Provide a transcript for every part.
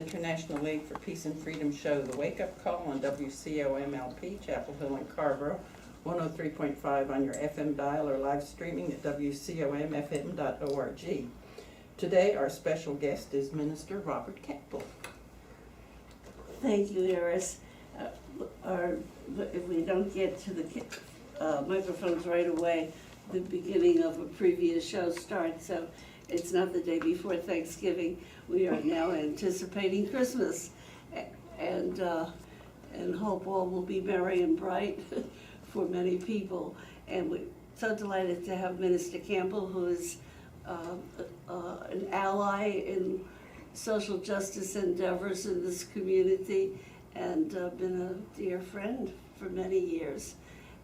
International League for Peace and Freedom show, The Wake Up Call on WCOMLP, Chapel Hill and Carrboro, 103.5 on your FM dial or live streaming at WCOMFM.org. Today, our special guest is Minister Robert Campbell. Thank you, Iris. If we don't get to the microphones right away, the beginning of a previous show starts, so it's not the day before Thanksgiving. We are now anticipating Christmas, and hope all will be merry and bright for many people. And we're so delighted to have Minister Campbell, who is an ally in social justice endeavors in this community, and been a dear friend for many years.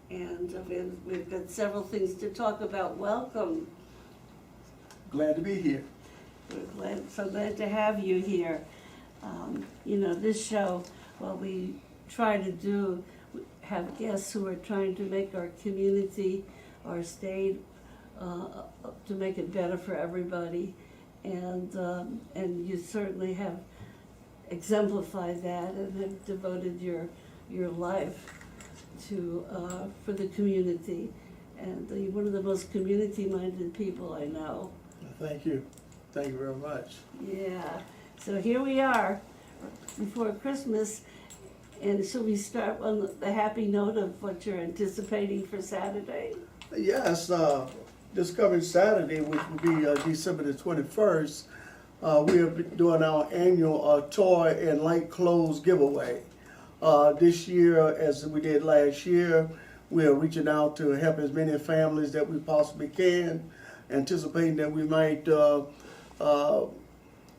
And we've got several things to talk about. Welcome. Glad to be here. We're so glad to have you here. This show, what we try to do, have guests who are trying to make our community, our state, to make it better for everybody. And you certainly have exemplified that and have devoted your life to for the community. And you're one of the most community-minded people I know. Thank you. Thank you very much. Yeah. So here we are before Christmas. And shall we start on the happy note of what you're anticipating for Saturday? Yes, this coming Saturday, which will be December the 21st, we are doing our annual toy and light clothes giveaway. This year, as we did last year, we are reaching out to help as many families that we possibly can, anticipating that we might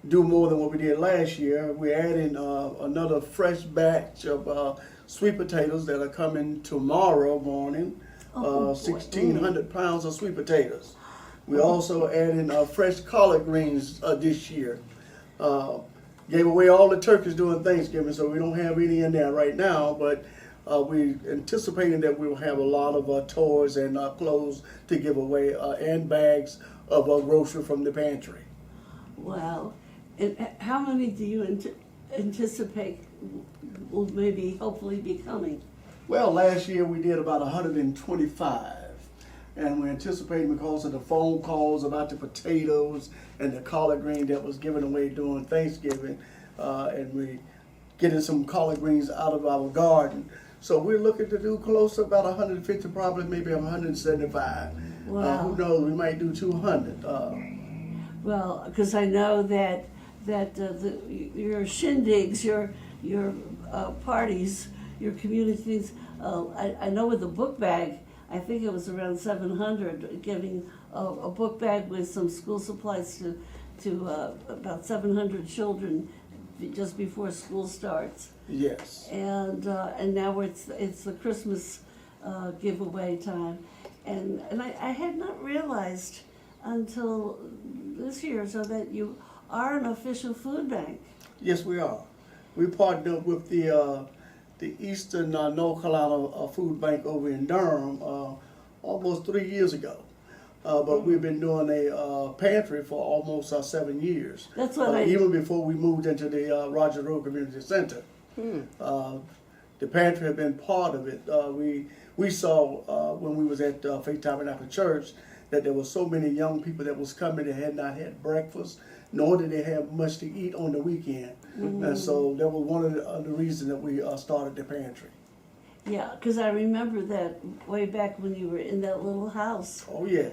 do more than what we did last year. We're adding another fresh batch of sweet potatoes that are coming tomorrow morning. 1,600 pounds of sweet potatoes. We're also adding fresh collard greens this year. Gave away all the turkeys during Thanksgiving, so we don't have any in there right now, but we're anticipating that we'll have a lot of toys and clothes to give away and bags of grocery from the pantry. Wow. And how many do you anticipate will maybe hopefully be coming? Well, last year we did about 125, and we're anticipating, because of the phone calls about the potatoes and the collard green that was given away during Thanksgiving, and we getting some collard greens out of our garden. So we're looking to do close to about 150, probably maybe 175. Wow. Who knows? We might do 200. Well, because I know that your shindigs, your parties, your communities. I know with the book bag, I think it was around 700, giving a book bag with some school supplies to about 700 children just before school starts. Yes. And now it's the Christmas giveaway time, and I had not realized until this year so that you are an official food bank. Yes, we are. We partnered with the Eastern North Carolina Food Bank over in Durham almost 3 years ago. But we've been doing a pantry for almost 7 years. That's what even before we moved into the Roger Road Community Center. The pantry had been part of it. We saw when we was at Faith Tabernacle Church that there were so many young people that was coming that had not had breakfast, nor did they have much to eat on the weekend. And so that was one of the reasons that we started the pantry. Yeah, because I remember that way back when you were in that little house. Oh, yes.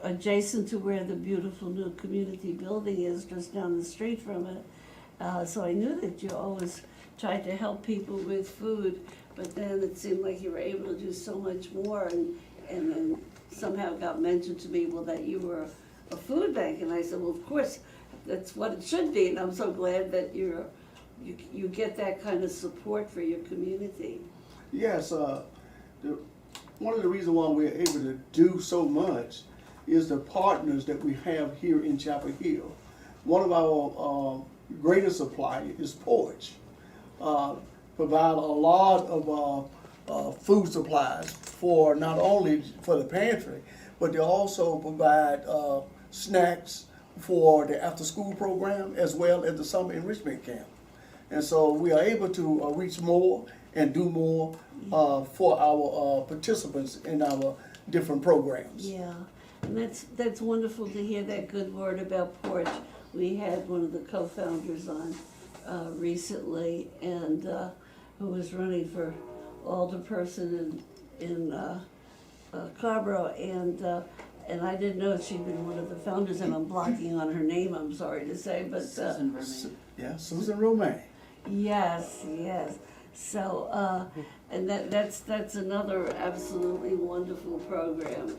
Adjacent to where the beautiful new community building is, just down the street from it. So I knew that you always tried to help people with food, but then it seemed like you were able to do so much more, and then somehow got mentioned to me, well, that you were a food bank, and I said, well, of course, that's what it should be, and I'm so glad that you get that kind of support for your community. Yes, one of the reasons why we're able to do so much is the partners that we have here in Chapel Hill. One of our greatest supply is Porch. Provide a lot of food supplies for not only for the pantry, but they also provide snacks for the after-school program as well as the summer enrichment camp. And so we are able to reach more and do more for our participants in our different programs. Yeah, and that's wonderful to hear that good word about Porch. We had one of the co-founders on recently, and who was running for alderperson in Carborough, and I didn't know she'd been one of the founders, and I'm blocking on her name, I'm sorry to say, but Susan Romaine. Yeah, Susan Romaine. yes. So and that's another absolutely wonderful program.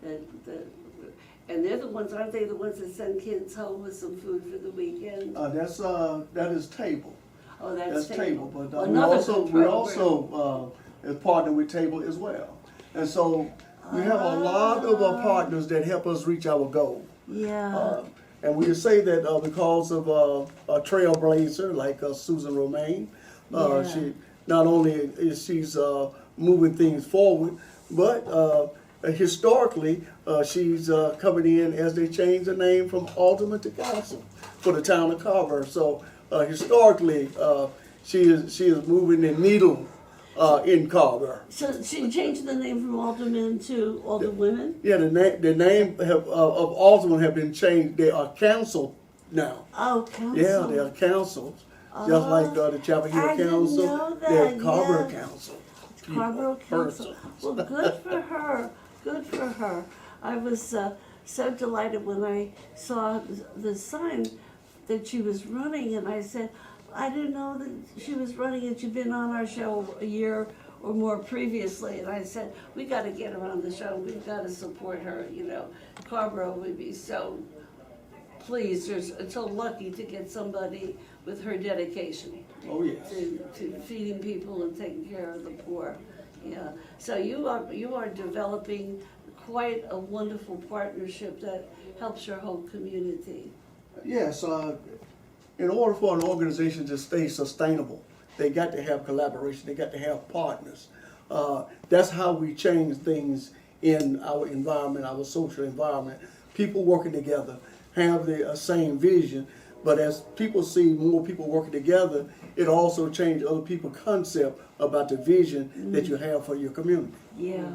And they're the ones, aren't they the ones that send kids home with some food for the weekend? That is Table. Oh, that's Table. But Another good we program. also is partnered with Table as well. And so we have a lot of our partners that help us reach our goal. Yeah. And we say that because of a trailblazer like Susan Romaine, Yeah. she not only is she's moving things forward, but historically she's coming in as they change the name from alderman to council for the town of Carver. So historically, she is moving the needle in Carver. So she changed the name from alderman to alderwomen? Yeah, the name of alderman have been changed. They are council now. Oh, council. Yeah, they are councils. Just like the Chapel Hill I didn't Council, know that, they're Carver yeah. Council. Carborough Council. Persons. Well, good for her. Good for her. I was so delighted when I saw the sign that she was running, and I said, I didn't know that she was running, and she'd been on our show a year or more previously, and I said, we got to get her on the show. We've got to support her. You know, Carborough would be so pleased or so lucky to get somebody with her dedication. Oh, yes. To feeding people and taking care of the poor. Yeah. So you are developing quite a wonderful partnership that helps your whole community. Yes, in order for an organization to stay sustainable, they got to have collaboration, they got to have partners. That's how we change things in our environment, our social environment. People working together have the same vision, but as people see more people working together, it also changes other people's concept about the vision that you have for your community. Yeah.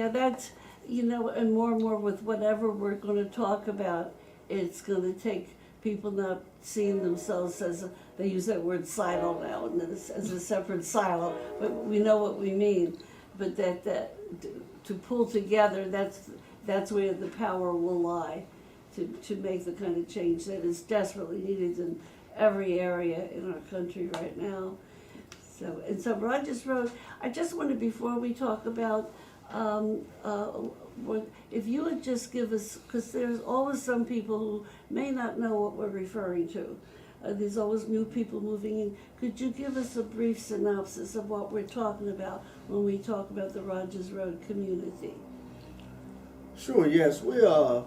That's, and more with whatever we're going to talk about, it's going to take people not seeing themselves as they use that word silo now, and as a separate silo, but we know what we mean. But that to pull together, that's where the power will lie, to make the kind of change that is desperately needed in every area in our country right now. So Rogers Road, I just wondered before we talk about, if you would just give us, because there's always some people who may not know what we're referring to. There's always new people moving in. Could you give us a brief synopsis of what we're talking about when we talk about the Rogers Road community? Sure, yes. We are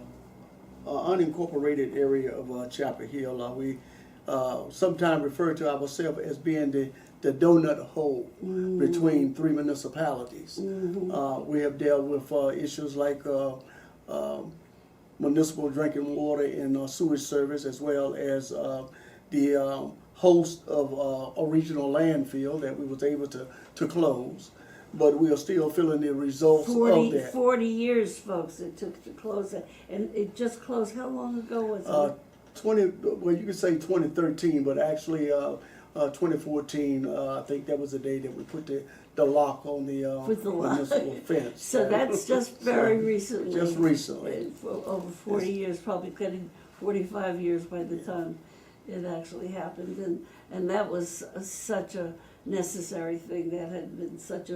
an unincorporated area of Chapel Hill. We sometimes refer to ourselves as being the donut hole between three municipalities. We have dealt with issues like municipal drinking water and sewage service, as well as the host of a regional landfill that we was able to close. But we are still feeling the results of that. 40 years, folks, it took to close it. And it just closed, how long ago was it? Well, you could say 2013, but actually 2014, I think that was the day that we put the lock on the municipal fence. So that's just very recently. Just recently. Over 40 years, probably getting 45 years by the time it actually happened. And that was such a necessary thing. That had been such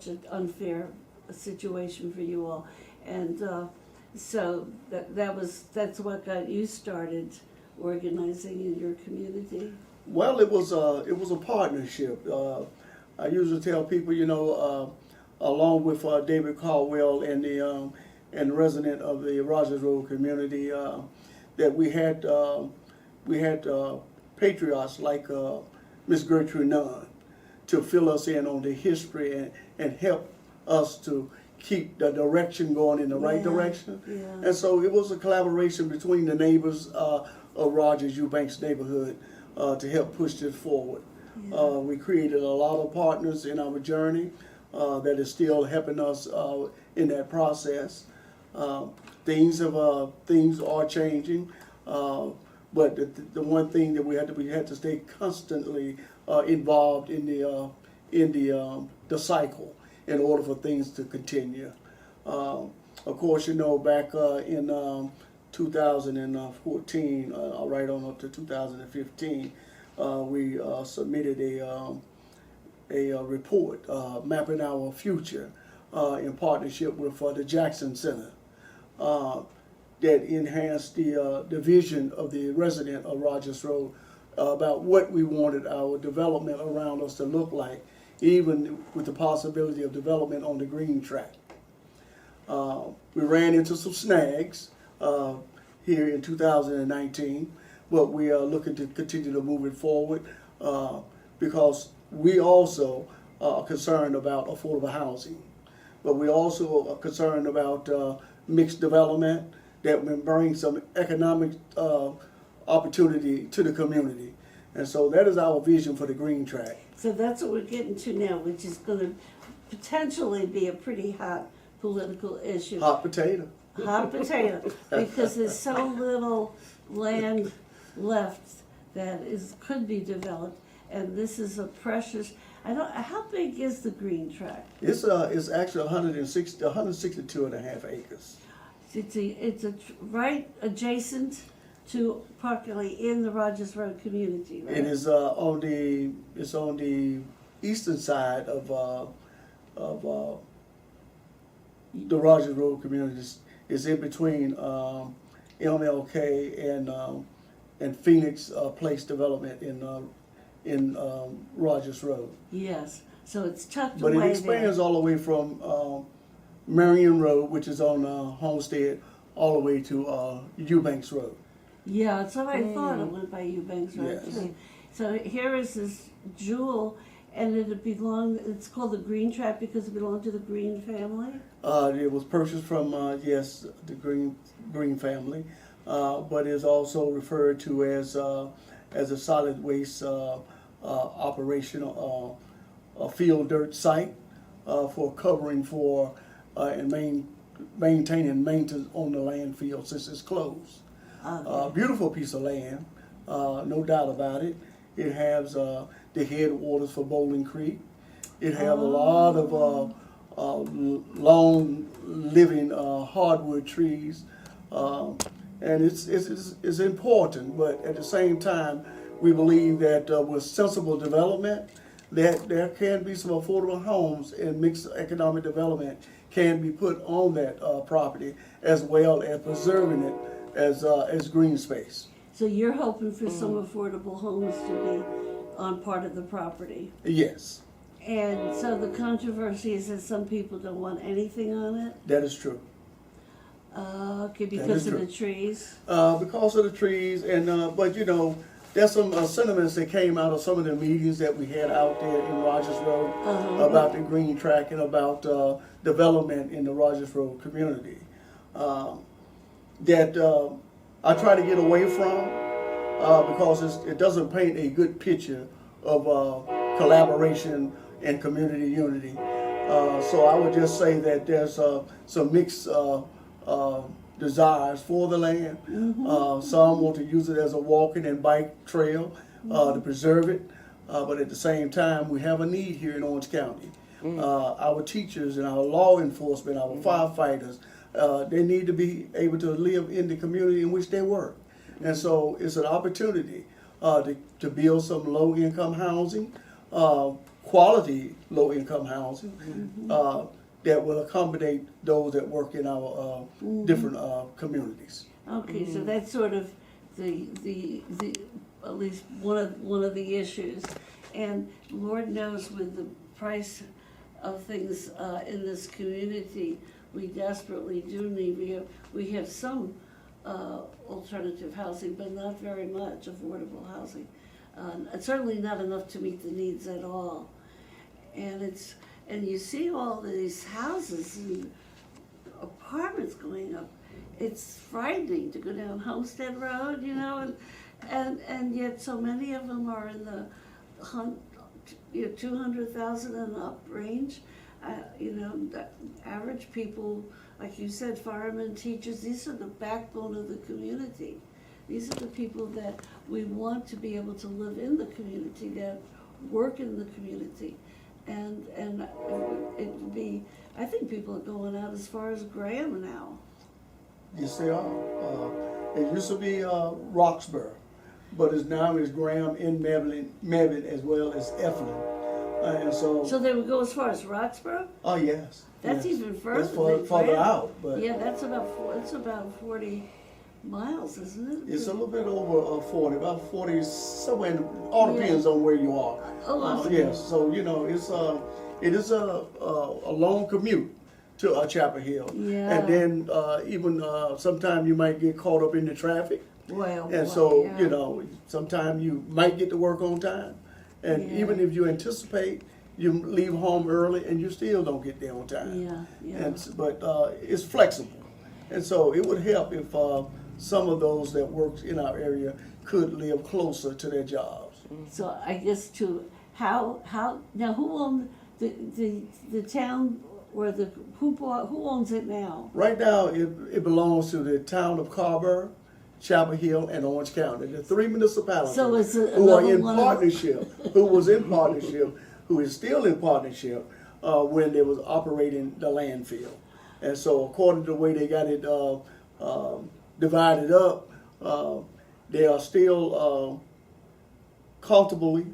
an unfair situation for you all. And so that's what got you started organizing in your community. Well, it was a partnership. I usually tell people, along with David Caldwell and the resident of the Rogers Road community, that we had patriots like Miss Gertrude Nunn to fill us in on the history and help us to keep the direction going in the right Yeah, direction. yeah. And so it was a collaboration between the neighbors of Rogers Eubanks neighborhood to help push this forward. We created a lot of partners in our journey that is still helping us in that process. Things are changing, but the one thing that we had to stay constantly involved in the cycle in order for things to continue. Of course, back in 2014, right on up to 2015, we submitted a report mapping our future in partnership with the Jackson Center that enhanced the vision of the resident of Rogers Road about what we wanted our development around us to look like, even with the possibility of development on the green track. We ran into some snags here in 2019, but we are looking to continue to move it forward because we also are concerned about affordable housing, but we also are concerned about mixed development that will bring some economic opportunity to the community. And so that is our vision for the green track. So that's what we're getting to now, which is going to potentially be a pretty hot political issue. Hot potato. Hot potato, because there's so little land left that could be developed, and this is a precious. How big is the green tract? It's actually 162 and a half acres. It's right adjacent to Parkley in the Rogers Road community, right? It is on the eastern side of the Rogers Road communities. It's in between MLK and Phoenix Place Development in Rogers Road. Yes, so it's tucked But away it expands all the way from Marion Road, which is on Homestead, all the way to Eubanks Road. Yeah, that's what I thought. It went by Eubanks Road. Yes. So here is this jewel, and it's called the Green Tract because it belonged to the Green family? It was purchased from, the Green family, but is also referred to as a solid waste operation, a field dirt site for covering for and maintaining maintenance on the landfill since it's closed. Beautiful piece of land, no doubt about it. It has the headwaters for Bowling Creek. It has a lot of long living hardwood trees, and it's important. But at the same time, we believe that with sensible development, that there can be some affordable homes and mixed economic development can be put on that property, as well as preserving it as green space. So you're hoping for some affordable homes to be on part of the property? Yes. And so the controversy is that some people don't want anything on it? That is true. Okay, because of the trees? Because of the trees, and but there's some sentiments that came out of some of the meetings that we had out there in Rogers Road about the green track and about development in the Rogers Road community that I try to get away from because it doesn't paint a good picture of collaboration and community unity. So I would just say that there's some mixed desires for the land. Some want to use it as a walking and bike trail to preserve it, but at the same time, we have a need here in Orange County. Our teachers and our law enforcement, our firefighters, they need to be able to live in the community in which they work. And so it's an opportunity to build some low-income housing, quality low-income housing, that will accommodate those that work in our different communities. Okay, so that's sort of the at least one of the issues. And Lord knows with the price of things in this community, we desperately do need, we have some alternative housing, but not very much affordable housing. Certainly not enough to meet the needs at all. And and you see all these houses and apartments going up. It's frightening to go down Homestead Road, you know, and yet so many of them are in the 200,000 and up range. You know, the average people, like you said, firemen, teachers, these are the backbone of the community. These are the people that we want to be able to live in the community, that work in the community. And it would be, I think people are going out as far as Graham now. Yes, they are. It used to be Roxborough, but it's now is Graham in Mebane as well as Effingham. And so they would go as far as Roxborough? Oh, yes. That's yes. even further That's than further Graham. out, but Yeah, that's about 40 miles, isn't it? it's a little bit over 40, about 40 somewhere. All depends on where you are. Yes, so you know it is a long commute to Chapel Hill, Yeah. and then even sometimes you might get caught up in the traffic, Well, and so yeah. you know sometimes you might get to work on time, and Yeah. even if you anticipate. You leave home early and you still don't get there on time. Yeah. But it's flexible. And so it would help if some of those that work in our area could live closer to their jobs. So I guess how now who owns the town or who owns it now? Right now it belongs to the town of Carver, Chapel Hill, and Orange County. The three municipalities So it's who are in another one of- partnership, who was in partnership, who is still in partnership when they was operating the landfill. And so according to the way they got it divided up, they are still comfortably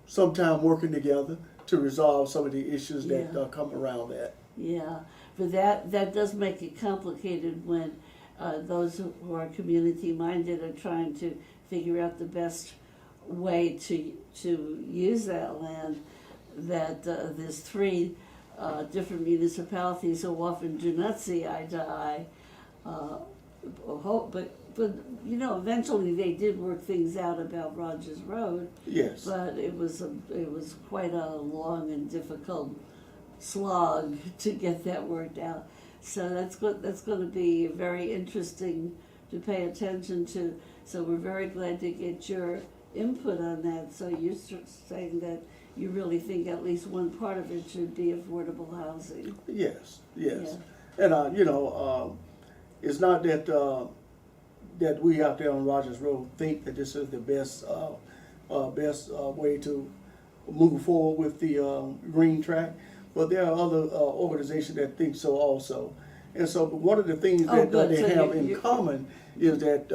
sometime working together to resolve some of the issues that come around that. Yeah, but that does make it complicated when those who are community minded are trying to figure out the best way to use that land. That there's three different municipalities who often do not see eye to eye. But you know, eventually they did work things out about Rogers Road. Yes. But it was quite a long and difficult slog to get that worked out. So that's going to be very interesting to pay attention to. So we're very glad to get your input on that. So you're saying that you really think at least one part of it should be affordable housing. Yes. Yes. Yeah. And you know, it's not that that we out there on Rogers Road think that this is the best way to move forward with the green track, but there are other organizations that think so also. And so one of the things that they have in common is that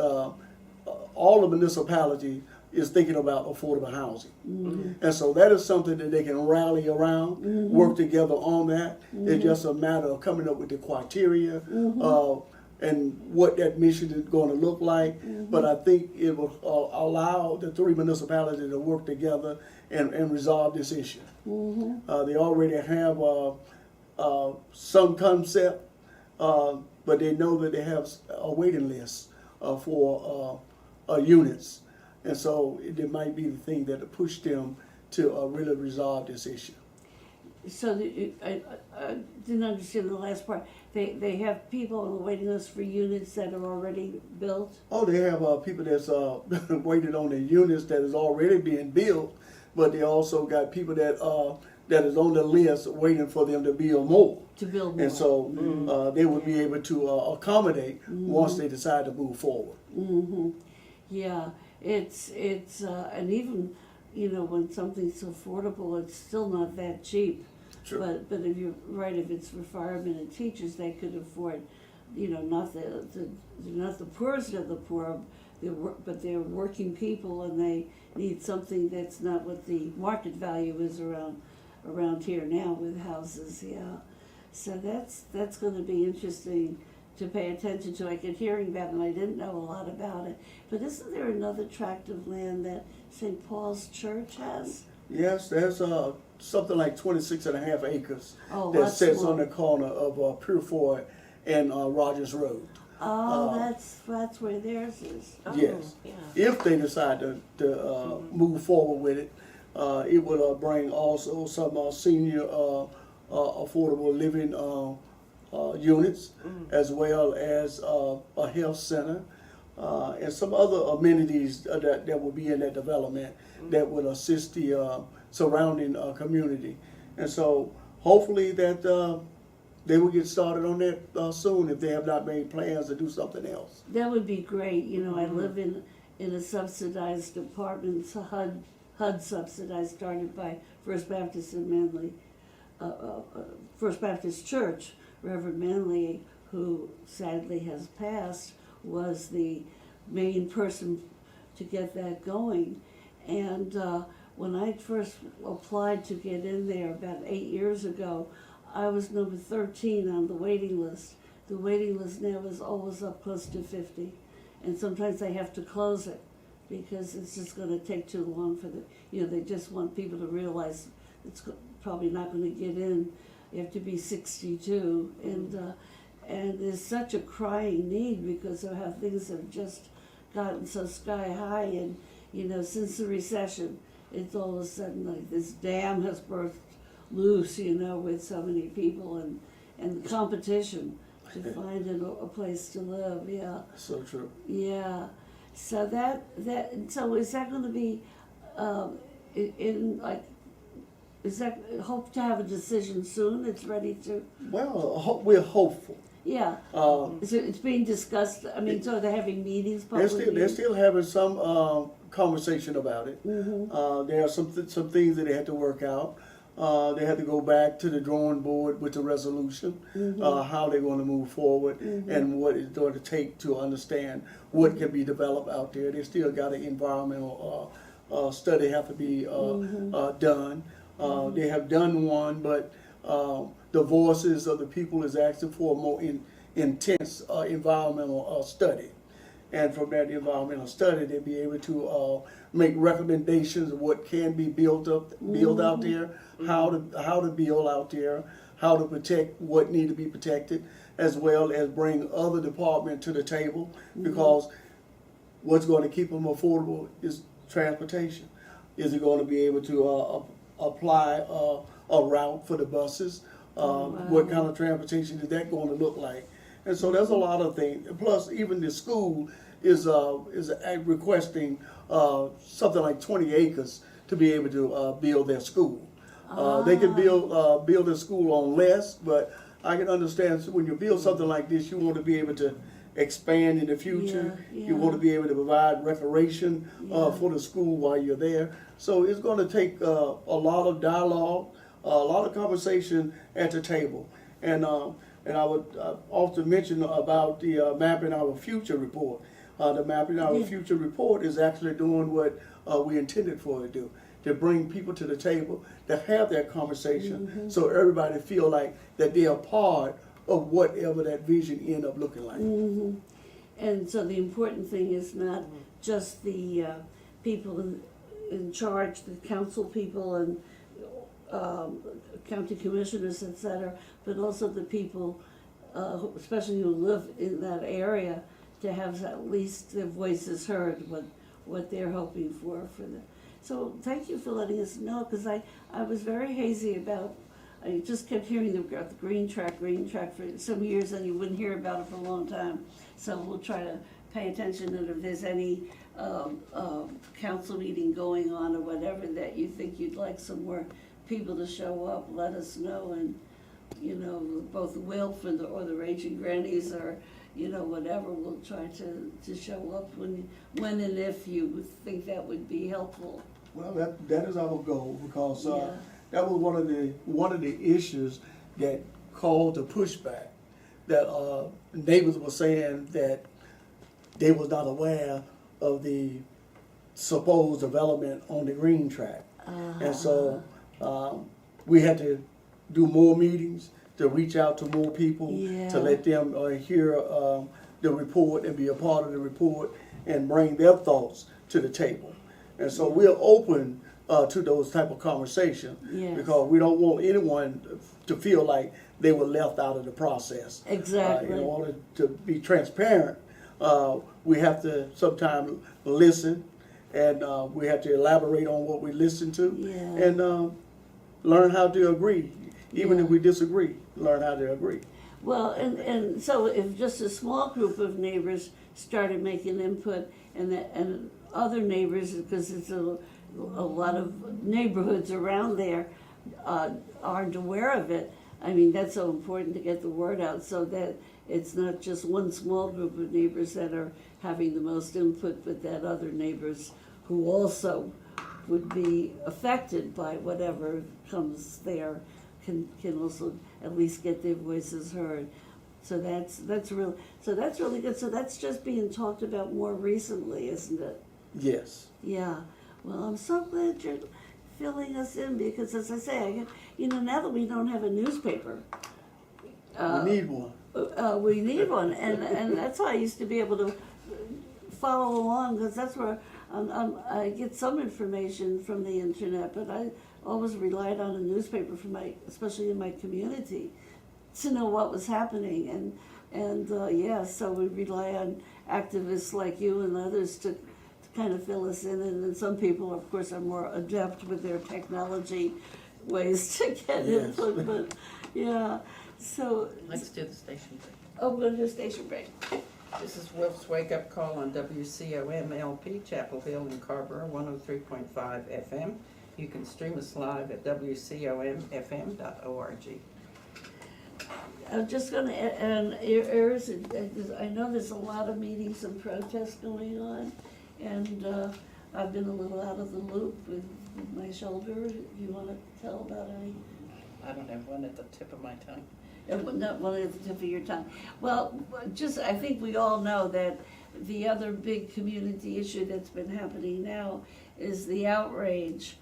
all the municipality is thinking about affordable housing. Mm-hmm. And so that is something that they can rally around, work together on that. It's just a matter of coming up with the criteria and what that mission is going to look like. But I think it will allow the three municipalities to work together and resolve this issue. They already have some concept, but they know that they have a waiting list for units. And so it might be the thing that will push them to really resolve this issue. So I didn't understand the last part. They have people on the waiting list for units that are already built? Oh, they have people that's waiting on the units that is already being built, but they also got people that that is on the list waiting for them to build more. To build more. And so they would be able to accommodate once they decide to move forward. Yeah, it's and even, you know, when something's affordable, it's still not that cheap. Sure. But if you're right, if it's for firemen and teachers, they could afford, you know, not the poorest of the poor, but they're working people and they need something that's not what the market value is around here now with houses. Yeah, so that's going to be interesting to pay attention to. I kept hearing about it and I didn't know a lot about it. But isn't there another tract of land that St. Paul's Church has? Yes, there's something like 26.5 acres Oh, that that's sits more. on the corner of Pureford and Rogers Road. Oh, that's where theirs is. Oh, Yes, yeah. if they decide to move forward with it, It will bring also some senior affordable living units, as well as a health center, and some other amenities that will be in that development that will assist the surrounding community. And so hopefully that they will get started on that soon if they have not made plans to do something else. That would be great. You know, I live in a subsidized apartment, it's a HUD subsidized, started by First Baptist in Manly, First Baptist Church. Reverend Manley, who sadly has passed, was the main person to get that going. And when I first applied to get in there about 8 years ago, I was number 13 on the waiting list. The waiting list now is always up close to 50. And sometimes they have to close it because it's just going to take too long for they just want people to realize it's probably not going to get in. You have to be 62. And there's such a crying need because of how things have just gotten so sky high. And, since the recession, it's all of a sudden like this dam has burst loose, with so many people and the competition to find a place to live. Yeah. So true. Yeah. So so is that going to be is that hope to have a decision soon? It's ready to. Well, we're hopeful. Yeah. It's being discussed. I mean, so they're having meetings. They're still having some conversation about it. There are some things that they had to work out. They had to go back to the drawing board with the resolution, how they're going to move forward, and what it's going to take to understand what can be developed out there. They still got an environmental study have to be done. They have done one, but the voices of the people is asking for a more intense environmental study. And from that environmental study, they'll be able to make recommendations of what can be built out there, how to build out there, how to protect what need to be protected, as well as bring other departments to the table, because what's going to keep them affordable is transportation. Is it going to be able to apply a route for the buses? What kind of transportation is that going to look like? And so there's a lot of things. Plus, even the school is requesting something like 20 acres to be able to build their school. They can build a school on less, but I can understand when you build something like this, you want to be able to expand in the future. Yeah. You want to be able to provide recreation for the school while you're there. So it's going to take a lot of dialogue, a lot of conversation at the table. And I would often mention about the Mapping Our Future report. The Mapping Our Future report is actually doing what we intended for it to do, to bring people to the table, to have that conversation, so everybody feel like that they are part of whatever that vision end up looking like. And so the important thing is not just the people in charge, the council people and county commissioners, etc., but also the people, especially who live in that area, to have at least their voices heard, what they're hoping for them. So thank you for letting us know, because I was very hazy about, I just kept hearing the green track for some years, and you wouldn't hear about it for a long time. So we'll try to pay attention, and if there's any council meeting going on or whatever that you think you'd like some more people to show up, let us know. And both Wilf or the Raging Grannies or whatever, we'll try to show up when and if you think that would be helpful. Well, that is our goal, because that was one of the issues that caused the pushback. That neighbors were saying that they was not aware of the supposed development on the green track, and so we had to do more meetings to reach out to more people, to let them hear the report and be a part of the report and bring their thoughts to the table. And so we're open to those type of conversations, because we don't want anyone to feel like they were left out of the process. Exactly. In order to be transparent, we have to sometimes listen and we have to elaborate on what we listen to, Yeah. and learn how to agree, even Yeah. if we disagree. Learn how to agree. Well, and so if just a small group of neighbors started making input, and other neighbors, because it's a lot of neighborhoods around there, aren't aware of it. I mean, that's so important to get the word out, so that it's not just one small group of neighbors that are having the most input, but that other neighbors who also would be affected by whatever comes there can also at least get their voices heard. So that's really good. So that's just being talked about more recently, isn't it? Yes. Yeah. Well, I'm so glad you're filling us in, because, as I say, now that we don't have a newspaper, We need one. we need one, and that's how I used to be able to follow along, because that's where I get some information from the internet, but I always relied on a newspaper especially in my community, to know what was happening, and so we rely on activists like you and others to kind of fill us in, and then some people, of course, are more adept with their technology ways to get Yes. input, but yeah, so. Let's do the station break. Oh, go to station break. This is Wolf's Wake Up Call on WCOM-LP, Chapel Hill in Carrboro, 103.5 FM. You can stream us live at WCOMFM.org. I'm just gonna, I know there's a lot of meetings and protests going on, and I've been a little out of the loop with my shoulder. You wanna tell about any? I don't have one at the tip of my tongue. Not one at the tip of your tongue. Well, I think we all know that the other big community issue that's been happening now is the outrage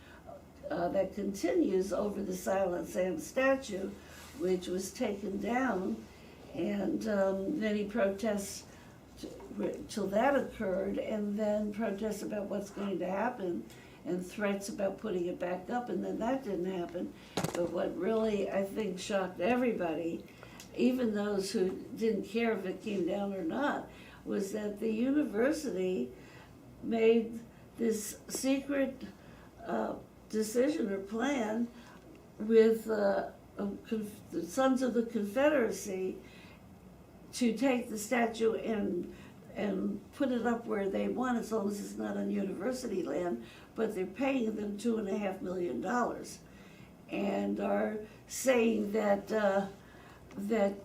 that continues over the Silent Sam statue, which was taken down, and many protests till that occurred, and then protests about what's going to happen, and threats about putting it back up, and then that didn't happen. But what really, I think, shocked everybody, even those who didn't care if it came down or not, was that the university made this secret decision or plan with the Sons of the Confederacy to take the statue and put it up where they want, as long as it's not on university land, but they're paying them $2.5 million, and are saying that that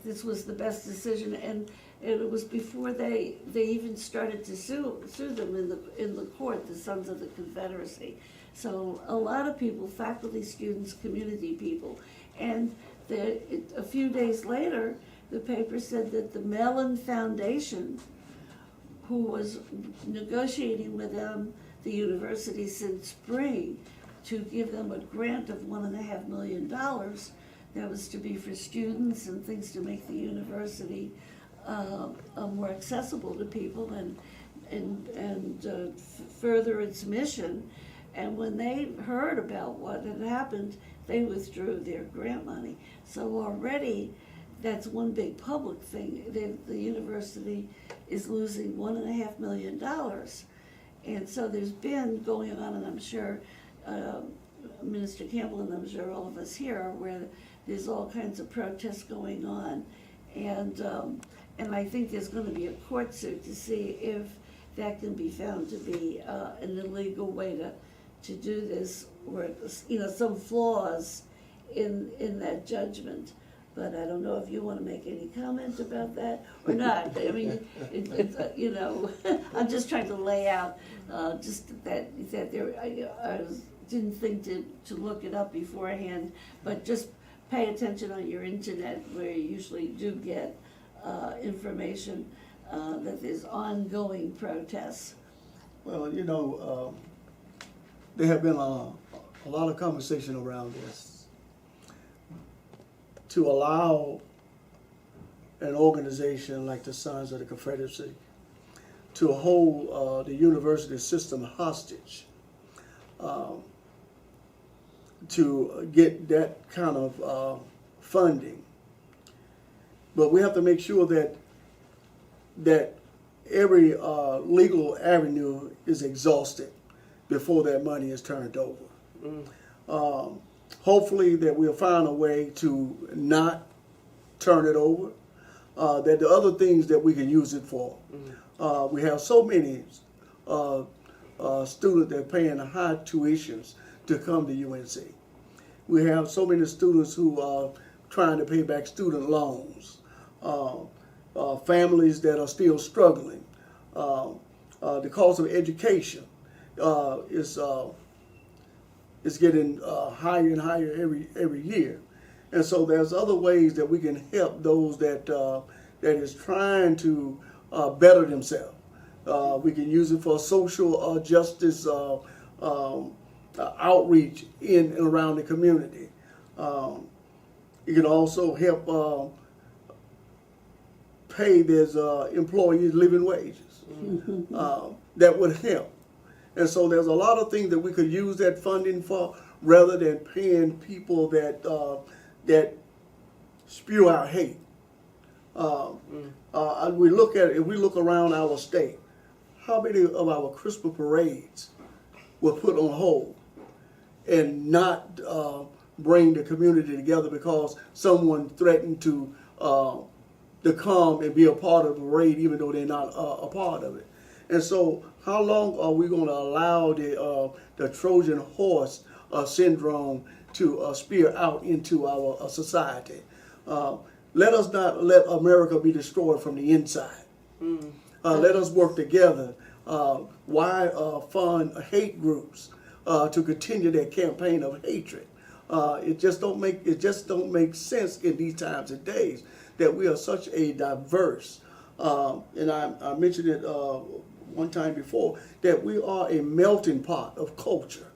this was the best decision, and it was before they even started to sue them in the court, the Sons of the Confederacy. So a lot of people, faculty, students, community people, and a few days later, the paper said that the Mellon Foundation, who was negotiating with them, the university, since spring, to give them a grant of $1.5 million that was to be for students and things to make the university more accessible to people and further its mission. And when they heard about what had happened, they withdrew their grant money. So already, that's one big public thing. The university is losing $1.5 million. And so there's been going on, and I'm sure Minister Campbell, and I'm sure all of us here are aware that there's all kinds of protests going on. And I think there's going to be a court suit to see if that can be found to be an illegal way to do this, or some flaws in that judgment. But I don't know if you want to make any comment about that or not. I mean, I'm just trying to lay out just that there. I didn't think to look it up beforehand, but just pay attention on your internet, where you usually do get information that there's ongoing protests. Well, there have been a lot of conversation around this, to allow an organization like the Sons of the Confederacy to hold the university system hostage, to get that kind of funding. But we have to make sure that every legal avenue is exhausted before that money is turned over. Hopefully that we'll find a way to not turn it over, that the other things that we can use it for. We have so many students that are paying high tuitions to come to UNC. We have so many students who are trying to pay back student loans, families that are still struggling. The cost of education is getting higher and higher every year. And so there's other ways that we can help those that is trying to better themselves. We can use it for social justice outreach in and around the community. It can also help pay their employees living wages. That would help. And so there's a lot of things that we could use that funding for, rather than paying people that spew out hate. We look at, if we look around our state, how many of our Christmas parades were put on hold and not bring the community together because someone threatened to come and be a part of the parade even though they're not a part of it. And so how long are we going to allow the Trojan horse syndrome to spear out into our society? Let us not let America be destroyed from the inside. Let us work together. Why fund hate groups to continue their campaign of hatred? It just don't make sense in these times and days that we are such a diverse. And I mentioned it one time before, that we are a melting pot of culture,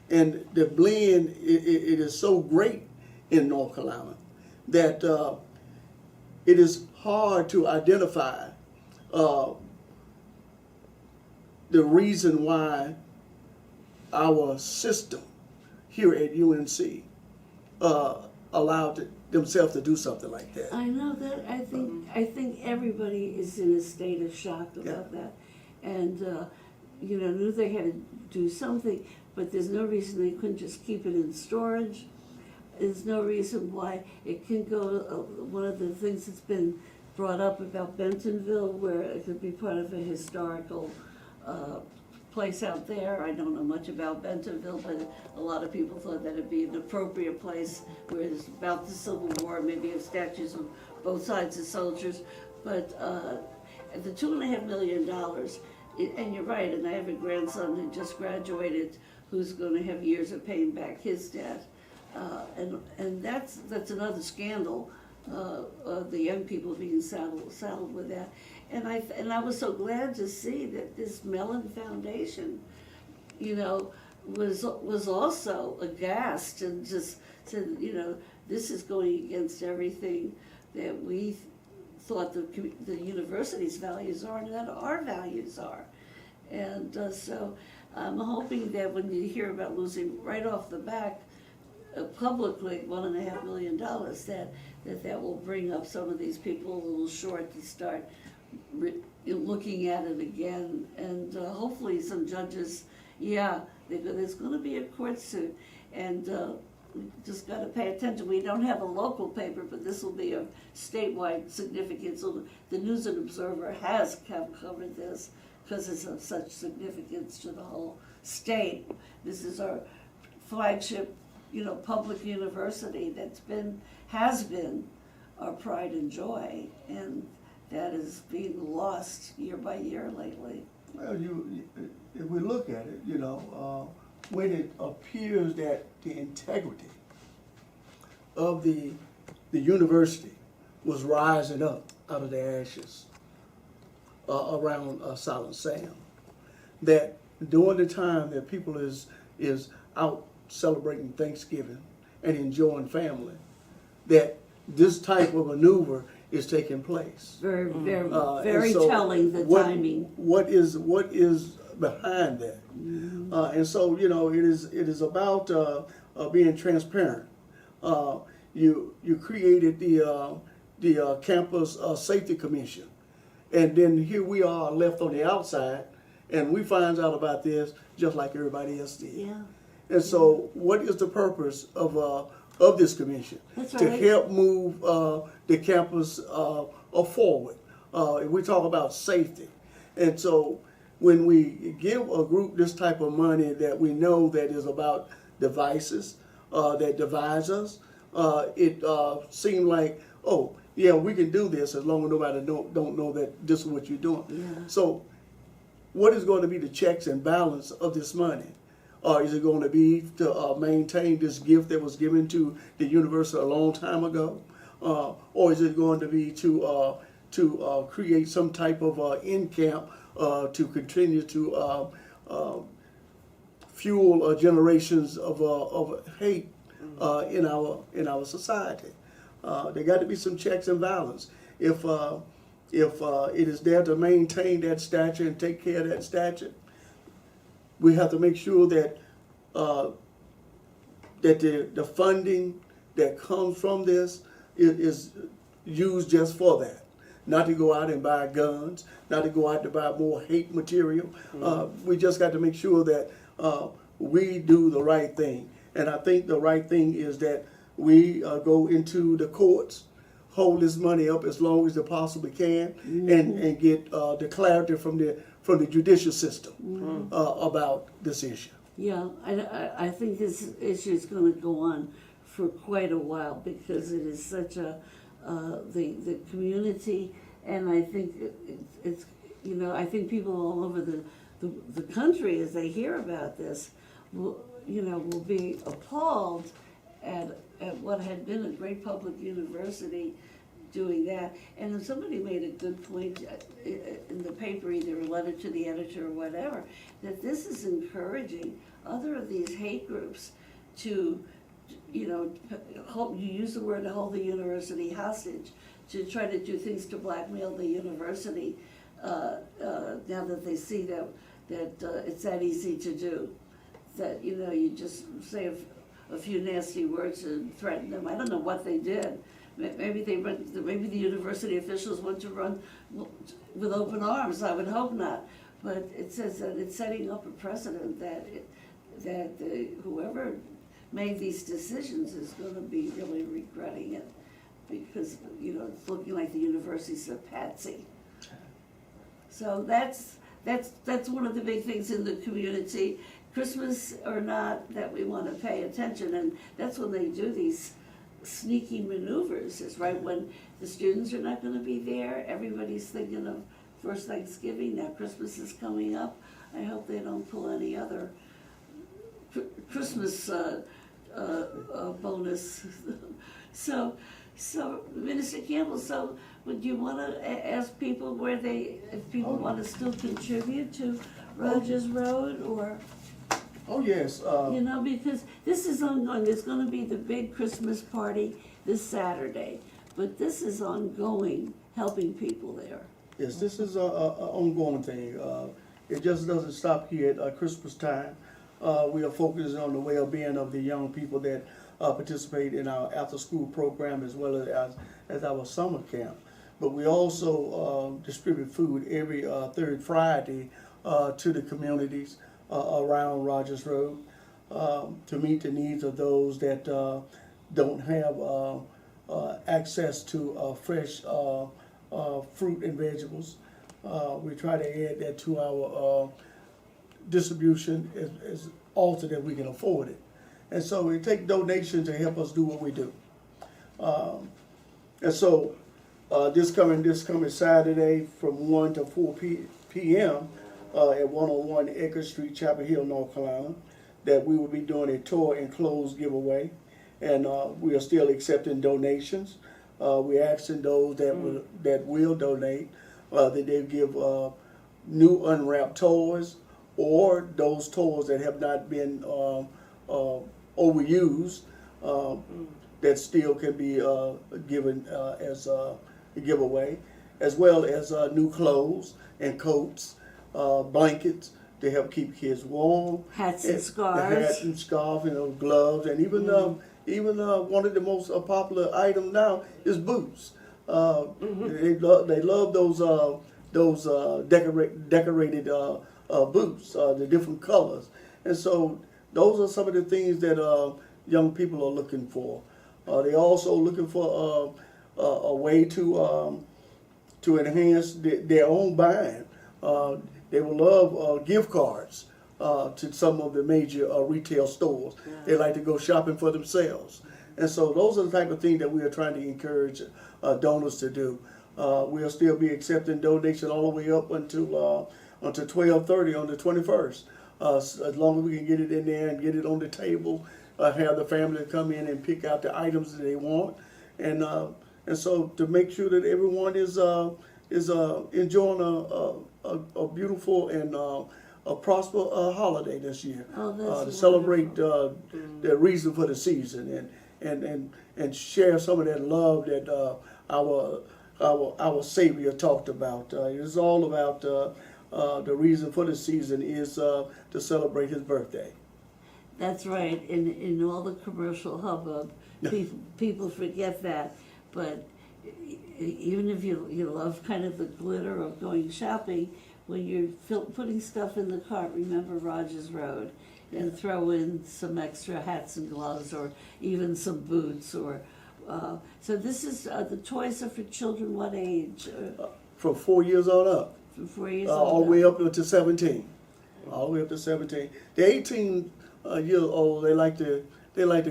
and the blend it is so great in North Carolina that it is hard to identify the reason why our system here at UNC allowed themselves to do something like that. I know that. I think everybody is in a state of shock about that, and knew they had to do something, but there's no reason they couldn't just keep it in storage. There's no reason why it can go. One of the things that's been brought up about Bentonville, where it could be part of a historical place out there. I don't know much about Bentonville, but a lot of people thought that it'd be an appropriate place where it's about the Civil War, maybe have statues of both sides of soldiers. But the $2.5 million, and you're right, and I have a grandson who just graduated who's going to have years of paying back his debt. And that's another scandal, the young people being saddled with that. And I was so glad to see that this Mellon Foundation, was also aghast and just said, this is going against everything that we thought the university's values are and that our values are. And so I'm hoping that when you hear about losing right off the back, publicly $1.5 million, that will bring up some of these people a little short to start looking at it again, and hopefully some judges, there's going to be a court suit, and just got to pay attention. We don't have a local paper, but this will be of statewide significance. So the News and Observer has covered this because it's of such significance to the whole state. This is our flagship, public university has been our pride and joy, and that is being lost year by year lately. Well, if we look at it, when it appears that the integrity of the university was rising up out of the ashes around Silent Sam, that during the time that people is out celebrating Thanksgiving and enjoying family, that this type of maneuver is taking place. Very, very, very so telling, the timing. What is behind that? And so, it is about being transparent. You created the campus safety commission, And then here we are left on the outside, and we find out about this just like everybody else did. Yeah. And so, what is the purpose of this commission? That's To right. help move the campus forward. We talk about safety, and so when we give a group this type of money that we know that is about devices that divides us, it seemed like, oh yeah, we can do this as long as nobody don't know that this is what you're doing. Yeah. So, what is going to be the checks and balance of this money? Is it going to be to maintain this gift that was given to the university a long time ago? Or is it going to be to create some type of in-camp to continue to fuel generations of hate in our society? There got to be some checks and balance. If it is there to maintain that stature and take care of that stature, we have to make sure that that the funding that comes from this is used just for that. Not to go out and buy guns, not to go out to buy more hate material. We just got to make sure that we do the right thing. And I think the right thing is that we go into the courts, hold this money up as long as they possibly can, and get the clarity from the judicial system about this issue. Yeah, I think this issue is going to go on for quite a while because it is such the community, and I think it's I think people all over the country, as they hear about this, will be appalled at what had been a great public university doing that. And somebody made a good point in the paper, either a letter to the editor or whatever, that this is encouraging other of these hate groups to, you use the word to hold the university hostage, to try to do things to blackmail the university now that they see that it's that easy to do. That, you just say a few nasty words and threaten them. I don't know what they did. Maybe the university officials want to run with open arms. I would hope not. But it says that it's setting up a precedent that whoever made these decisions is going to be really regretting it, because it's looking like the university's a patsy. So that's one of the big things in the community. Christmas or not, that we want to pay attention, and that's when they do these sneaky maneuvers, is right when the students are not going to be there. Everybody's thinking of first Thanksgiving, now Christmas is coming up. I hope they don't pull any other Christmas bonus. So Minister Campbell, would you want to ask people if people want to still contribute to Rogers Road, or? Oh yes. Because this is ongoing. There's going to be the big Christmas party this Saturday, but this is ongoing, helping people there. Yes, this is a ongoing thing. It just doesn't stop here at Christmas time. We are focusing on the well-being of the young people that participate in our after-school program as well as our summer camp. But we also distribute food every third Friday to the communities around Rogers Road to meet the needs of those that don't have access to fresh fruit and vegetables. We try to add that to our distribution as often that we can afford it. And so we take donations to help us do what we do. And so this coming Saturday from 1 to 4 p.m. At 101 Edgar Street, Chapel Hill, North Carolina, that we will be doing a tour and clothes giveaway. And we are still accepting donations. We're asking those that will donate that they give new unwrapped toys, or those toys that have not been overused that still can be given as a giveaway, as well as new clothes and coats, blankets to help keep kids warm, Hats and scarves. Hats and scarves, gloves, and even one of the most popular items now is boots. They love those those decorated boots, the different colors. And so those are some of the things that young people are looking for. They're also looking for a way to enhance their own buying. They will love gift cards to some of the major retail stores. Yeah. They like to go shopping for themselves. And so those are the type of things that we are trying to encourage donors to do. We'll still be accepting donations all the way up until 12:30 on the 21st. As long as we can get it in there and get it on the table, have the family come in and pick out the items that they want, and so to make sure that everyone is enjoying a beautiful and a prosperous holiday this year. Oh, that's to celebrate wonderful. the reason for the season and share some of that love that our Savior talked about. It's all about the reason for the season is to celebrate His birthday. That's right. In all the commercial hubbub, people forget that. But even if you love kind of the glitter of going shopping, when you're putting stuff in the cart, remember Rogers Road, and throw in some extra hats and gloves, or even some boots. Or so this is the toys are for children. What age? From 4 years on up. From 4 years All the way up to 17. All the way up to 17. The 18 years old, they like to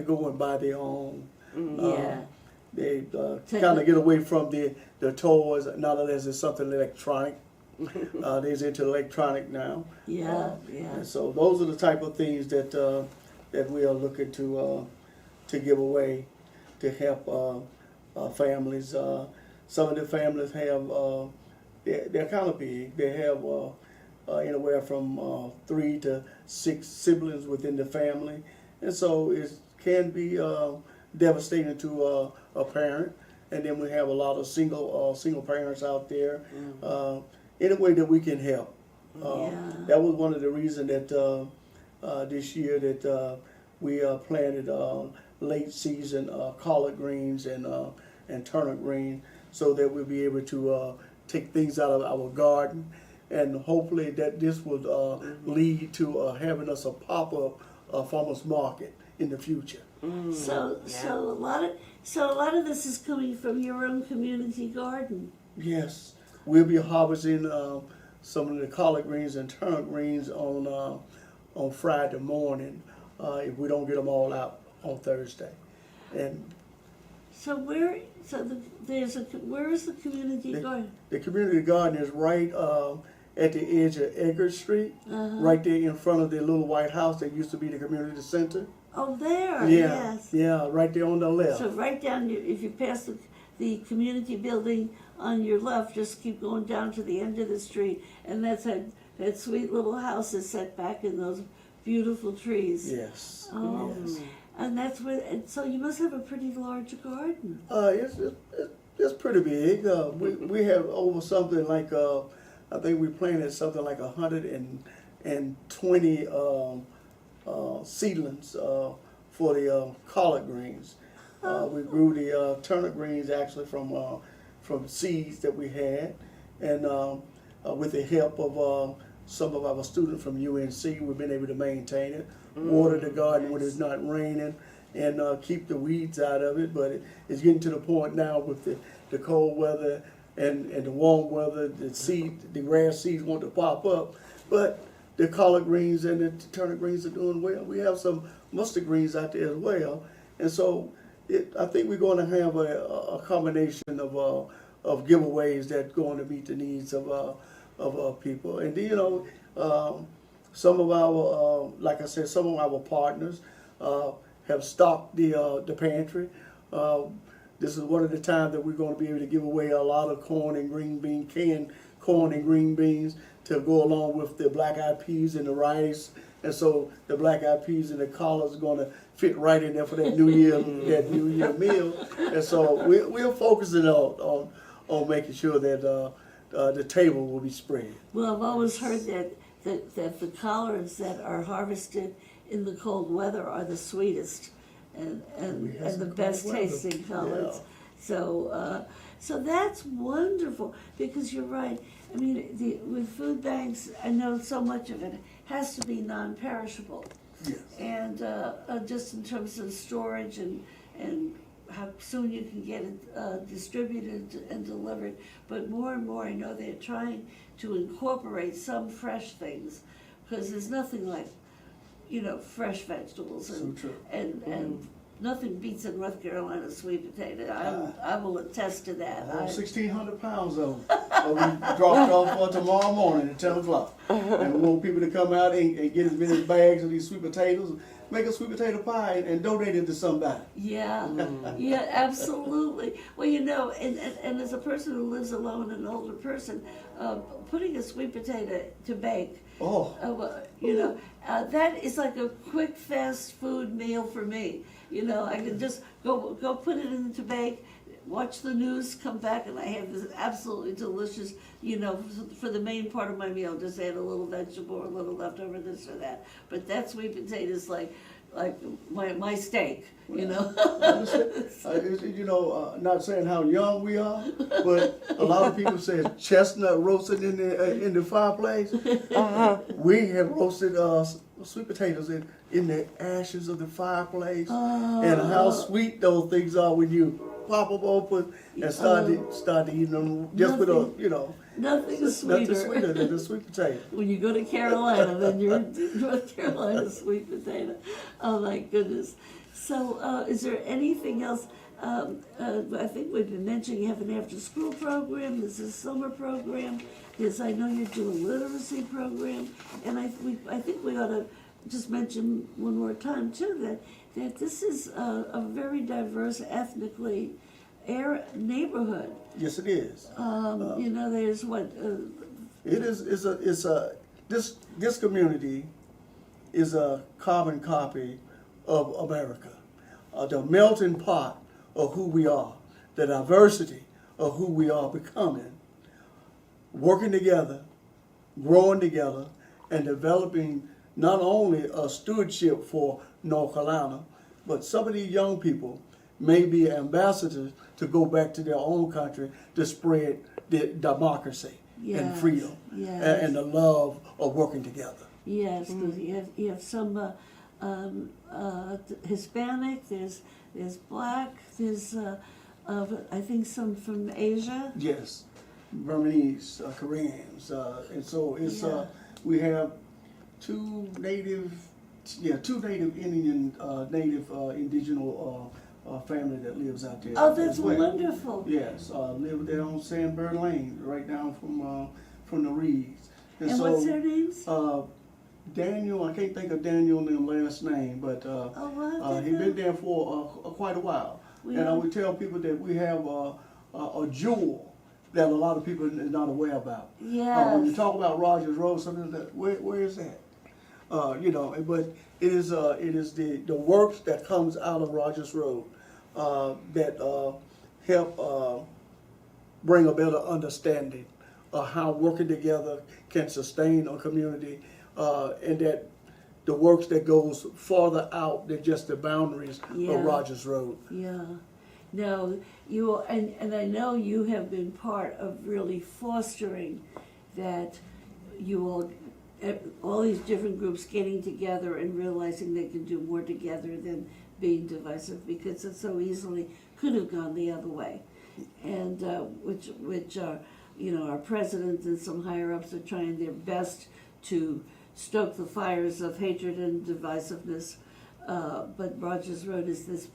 go and buy their own. Yeah. They kind of get away from the toys, not unless it's something electronic. They're into electronic now. Yeah, And so those are the type of things that we are looking to give away to help families. Some of the families have they're kind of big. They have anywhere from 3 to 6 siblings within the family, and so it can be devastating to a parent. And then we have a lot of single parents out there. Any way that we can help. That was one of the reasons that this year that we planted late season collard greens and turnip greens, so that we'll be able to take things out of our garden, and hopefully that this would lead to having us a pop-up farmers market in the future. So a lot of this is coming from your own community garden. Yes, we'll be harvesting some of the collard greens and turnip greens on Friday morning if we don't get them all out on Thursday. And So where is the community garden? the community garden is right at the edge of Edgar Street, right there in front of the little white house that used to be the community center. Oh, there. Yeah, Yes. yeah, right there on the left. So right down, if you pass the community building on your left, just keep going down to the end of the street, and that's that sweet little house is set back in those beautiful trees. Yes. Oh, Yes. and that's where. And so you must have a pretty large garden. It's pretty big. We have over something like I think we planted something like 120 seedlings for the collard greens. We grew the turnip greens actually from seeds that we had, and with the help of some of our students from UNC, we've been able to maintain it, water the garden when it's not raining, and keep the weeds out of it. But it's getting to the point now with the cold weather and the warm weather, the grass seeds want to pop up, but the collard greens and the turnip greens are doing well. We have some mustard greens out there as well, and so I think we're going to have a combination of giveaways that's going to meet the needs of people. And some of our, like I said, some of our partners have stocked the pantry. This is one of the times that we're going to be able to give away a lot of corn and green beans, canned corn and green beans, to go along with the black-eyed peas and the rice. And so the black-eyed peas and the collards are going to fit right in there for that New Year meal. And so we're focusing on making sure that the table will be spread. Well, I've always heard that the collards that are harvested in the cold weather are the sweetest and the best tasting collards. Yeah. So that's wonderful, because you're right. I mean, with food banks, I know so much of it has to be non-perishable. Yes. And just in terms of storage and how soon you can get it distributed and delivered. But more and more, I know they're trying to incorporate some fresh things, because there's nothing like, fresh vegetables and So true. and nothing beats a North Carolina sweet potato. I will attest to that. 1,600 pounds of them will be dropped off for tomorrow morning at 10 o'clock. And we want people to come out and get as many bags of these sweet potatoes, make a sweet potato pie and donate it to somebody. Yeah, yeah, absolutely. Well, and as a person who lives alone, an older person, putting a sweet potato to bake, that is like a quick fast food meal for me. I can just go put it in to bake, watch the news, come back, and I have this absolutely delicious, for the main part of my meal, just add a little vegetable or a little leftover this or that. But that sweet potato is like my steak, Not saying how young we are, but a lot of people say chestnut roasted in the fireplace. We have roasted sweet potatoes in the ashes of the fireplace, and how sweet those things are when you pop them open and start to eat them just with nothing is sweeter. nothing sweeter than the sweet potato. When you go to Carolina, then you're in North Carolina sweet potato. Oh my goodness. So is there anything else? I think we've been mentioning you have an after-school program, there's a summer program, I know you're doing a literacy program, and I think we ought to just mention one more time too that this is a very diverse ethnically neighborhood. Yes, it is. There's what. This community is a carbon copy of America, the melting pot of who we are, the diversity of who we are becoming, working together, growing together, and developing not only a stewardship for North Carolina, but some of these young people may be ambassadors to go back to their own country to spread the democracy and freedom and the love of working together. Yes, because you have some Hispanic, there's Black, there's I think some from Asia. Yes, Burmese, Koreans, and so it's we have two native Indian, indigenous family that lives out there. Oh, that's as well. wonderful. Yes, live there on Sandburn Lane, right down from the Reeds. And so, what's their names? Daniel, I can't think of Daniel in their last name, but he's been there for quite a while. And I would tell people that we have a jewel that a lot of people are not aware about. Yes. When you talk about Rogers Road, something like that, where is that? But it is the works that comes out of Rogers Road that help bring a better understanding of how working together can sustain a community, and that the works that goes farther out than just the boundaries of Rogers Road. Yeah. No, and I know you have been part of really fostering that all these different groups getting together and realizing they can do more together than being divisive, because it so easily could have gone the other way. And which our president and some higher ups are trying their best to stoke the fires of hatred and divisiveness. But Rogers Road is this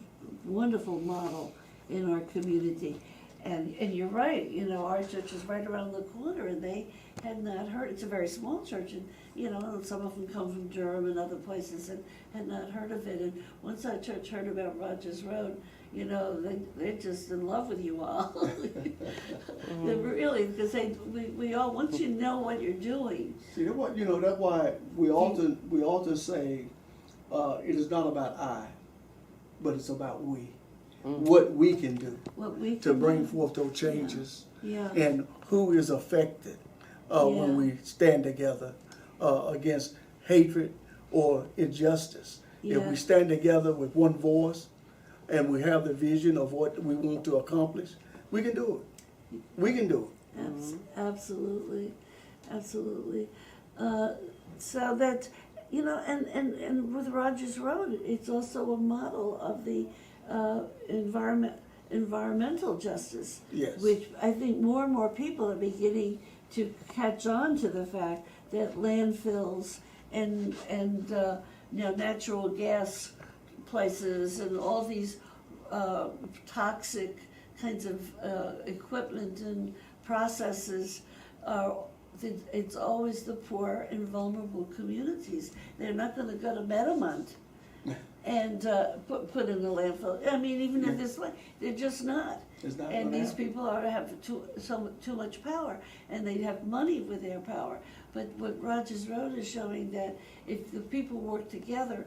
wonderful model in our community. And you're right, our church is right around the corner, and they had not heard. It's a very small church, and some of them come from Durham and other places and had not heard of it. And once our church heard about Rogers Road, they're just in love with you all. They're really, because we all, once you know what you're doing. See, that's why we often say it is not about I, but it's about we. What we can do to bring forth those changes, and who is affected when we stand together against hatred or injustice. If we stand together with one voice and we have the vision of what we want to accomplish, we can do it. We can do Absolutely, absolutely. So that, and with Rogers Road, it's also a model of the environmental justice. Yes. Which I think more and more people are beginning to catch on to the fact that landfills and natural gas places and all these toxic kinds of equipment and processes are, it's always the poor and vulnerable communities. They're not going to go to Metamont and put in the landfill. I mean, even in this way, they're just not. It's not And gonna these happen. people have too much power, and they have money with their power. But what Rogers Road is showing, that if the people work together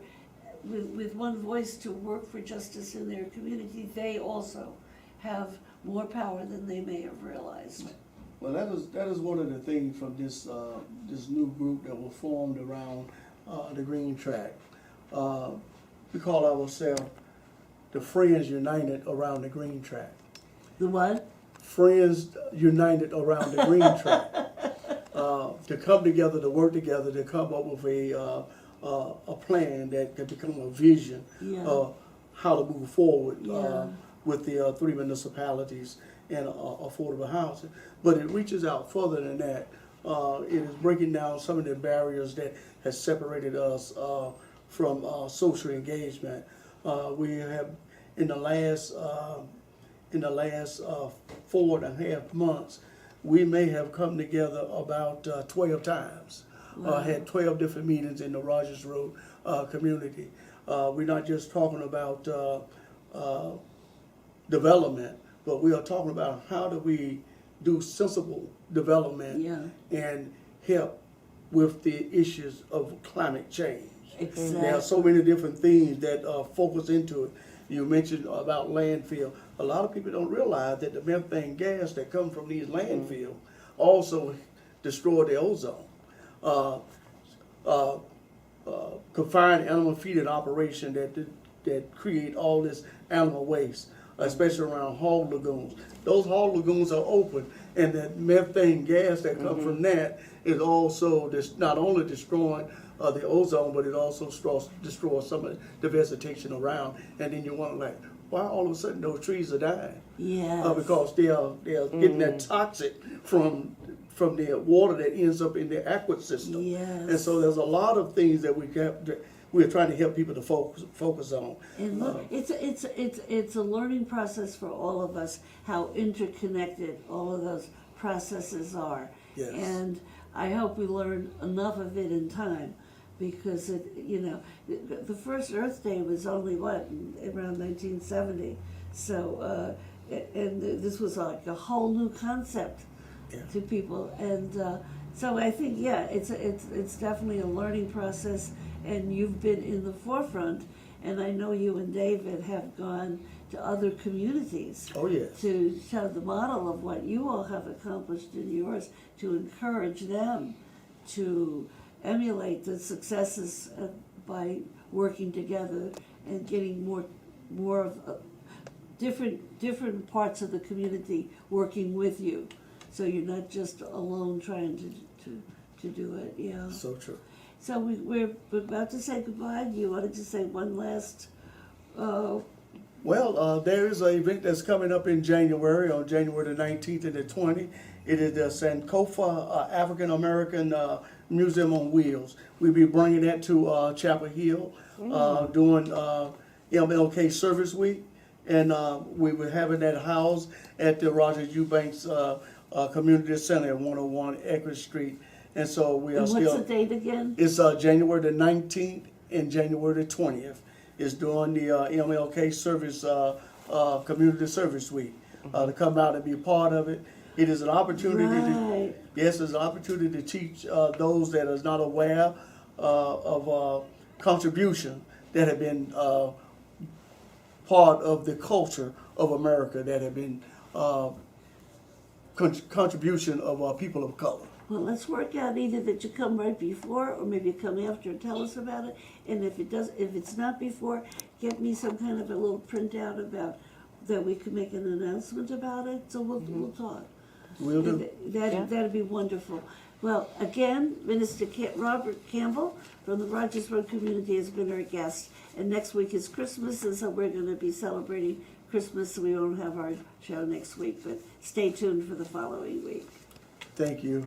with one voice to work for justice in their community, they also have more power than they may have realized. Well, that is one of the things from this this new group that was formed around the Green Track. We call ourselves the Friends United Around the Green Track. The what? Friends United Around the Green Track. To come together, to work together, to come up with a plan that can become a vision of how to move forward with the 3 municipalities and affordable housing. But it reaches out further than that. It is breaking down some of the barriers that has separated us from social engagement. We have in the last 4.5 months, we may have come together about 12 times. Had 12 different meetings in the Rogers Road community. We're not just talking about development, but we are talking about how do we do sensible development and help with the issues of climate change. Exactly. There are so many different things that focus into it. You mentioned about landfill. A lot of people don't realize that the methane gas that comes from these landfills also destroy the ozone. Confined animal feeding operation that create all this animal waste, especially around hog lagoons. Those hog lagoons are open, and the methane gas that comes from that is also not only destroying the ozone, but it also destroys some of the vegetation around. And then you wonder, why all of a sudden those trees are dying? Yes. Because they are getting that toxic from the water that ends up in the aquatic system. Yes. And so there's a lot of things that we're trying to help people to focus on. And look, it's a learning process for all of us, how interconnected all of those processes are. Yes. And I hope we learn enough of it in time, because the first Earth Day was only around 1970. So and this was like a whole new concept to people, and so I think it's definitely a learning process, and you've been in the forefront, and I know you and David have gone to other communities to show the model of what you all have accomplished in yours, to encourage them to emulate the successes by working together and getting more of different parts of the community working with you, so you're not just alone trying to do it. Yeah. So true. So we're about to say goodbye. Do you wanted to say one last? Well, there is an event that's coming up in January, on January the 19th and the 20th. It is the Sankofa African American Museum on Wheels. We'll be bringing that to Chapel Hill during MLK Service Week. And we were having that housed at the Rogers Eubanks Community Center at 101 Eckerd Street. And so we are What's the date again? It's January the 19th and January the 20th. It's during the MLK Service Community Service Week to come out and be a part of it. It is an opportunity it's an opportunity to teach those that are not aware of contribution that have been part of the culture of America, that have been contribution of people of color. Well, let's work out either that you come right before, or maybe come after and tell us about it. And if it's not before, get me some kind of a little printout about that we can make an announcement about it. So we'll talk. Will do. That'd be wonderful. Well, again, Minister Robert Campbell from the Rogers Road community has been our guest. And next week is Christmas, and so we're going to be celebrating Christmas, so we won't have our show next week. But stay tuned for the following week. Thank you.